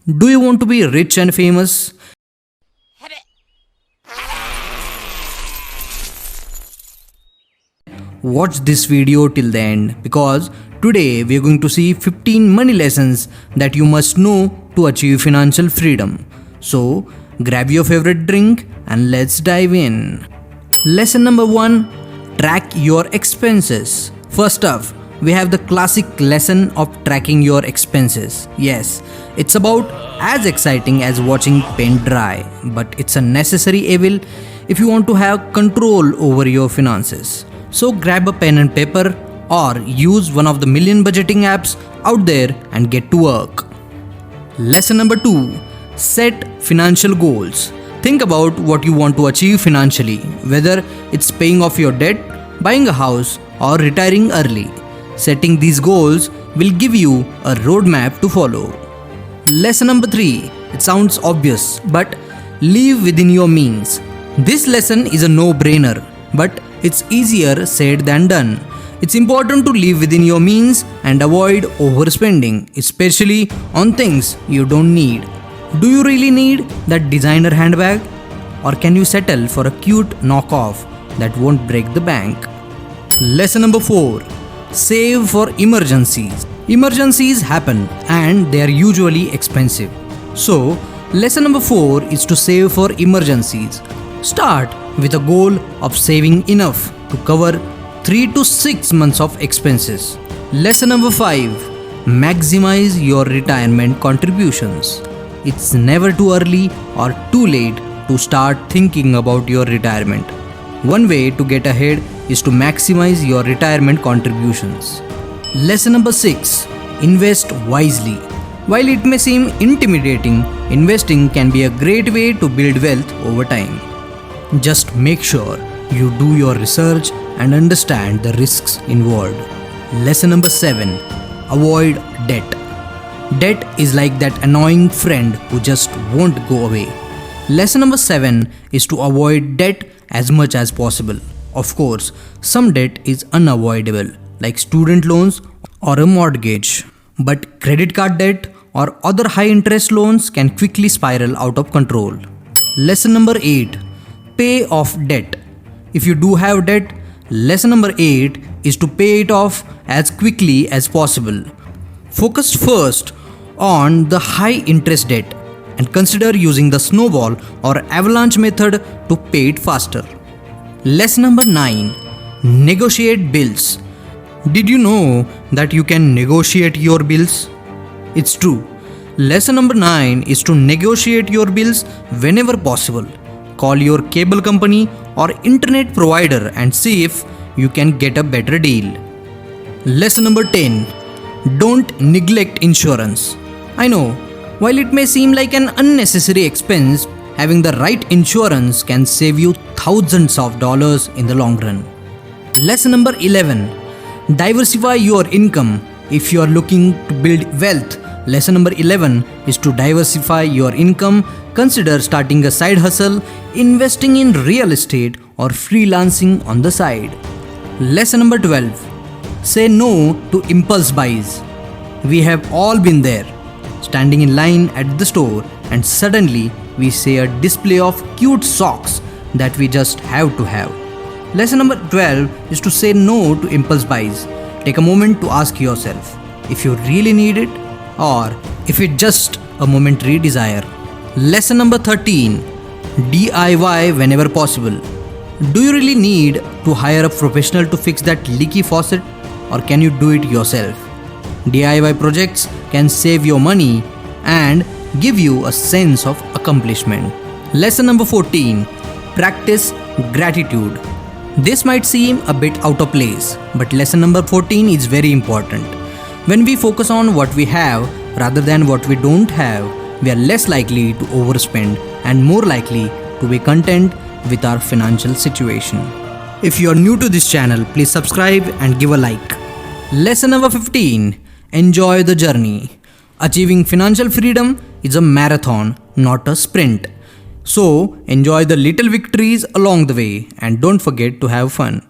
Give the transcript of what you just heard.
Do you want to be rich and famous? Watch this video till the end because today we are going to see 15 money lessons that you must know to achieve financial freedom. So grab your favorite drink and let's dive in. Lesson number 1. Track your expenses. First up, we have the classic lesson of tracking your expenses. Yes, it's about as exciting as watching paint dry, but it's a necessary evil if you want to have control over your finances. So grab a pen and paper or use one of the million budgeting apps out there and get to work. Lesson number 2. Set financial goals. Think about what you want to achieve financially, whether it's paying off your debt, buying a house, or retiring early. Setting these goals will give you a roadmap to follow. Lesson number 3. It sounds obvious, but live within your means. This lesson is a no-brainer, but it's easier said than done. It's important to live within your means and avoid overspending, especially on things you don't need. Do you really need that designer handbag? Or can you settle for a cute knockoff that won't break the bank? Lesson number 4. Save for emergencies. Emergencies happen and they are usually expensive. So, lesson number 4 is to save for emergencies. Start with a goal of saving enough to cover 3 to 6 months of expenses. Lesson number 5. Maximize your retirement contributions. It's never too early or too late to start thinking about your retirement. One way to get ahead is to maximize your retirement contributions. Lesson number 6. Invest wisely. While it may seem intimidating, investing can be a great way to build wealth over time. Just make sure you do your research and understand the risks involved. Lesson number 7. Avoid debt. Debt is like that annoying friend who just won't go away. Lesson number 7 is to avoid debt as much as possible. Of course, some debt is unavoidable, like student loans or a mortgage. But credit card debt or other high interest loans can quickly spiral out of control. Lesson number 8. Pay off debt. If you do have debt, lesson number 8 is to pay it off as quickly as possible. Focus first on the high interest debt and consider using the snowball or avalanche method to pay it faster. Lesson number 9. Negotiate bills. Did you know that you can negotiate your bills? It's true. Lesson number 9 is to negotiate your bills whenever possible. Call your cable company or internet provider and see if you can get a better deal. Lesson number 10. Don't neglect insurance. I know, while it may seem like an unnecessary expense, having the right insurance can save you thousands of dollars in the long run. Lesson number 11. Diversify your income. If you are looking to build wealth, lesson number 11 is to diversify your income. Consider starting a side hustle, investing in real estate, or freelancing on the side. Lesson number 12. Say no to impulse buys. We have all been there, standing in line at the store, and suddenly we see a display of cute socks that we just have to have. Lesson number 12 is to say no to impulse buys. Take a moment to ask yourself if you really need it or if it's just a momentary desire. Lesson number 13. DIY whenever possible. Do you really need to hire a professional to fix that leaky faucet, or can you do it yourself? DIY projects can save your money and give you a sense of accomplishment. Lesson number 14. Practice gratitude. This might seem a bit out of place, but lesson number 14 is very important. When we focus on what we have rather than what we don't have, we are less likely to overspend and more likely to be content with our financial situation. If you are new to this channel, please subscribe and give a like. Lesson number 15. Enjoy the journey. Achieving financial freedom is a marathon, not a sprint. So enjoy the little victories along the way and don't forget to have fun.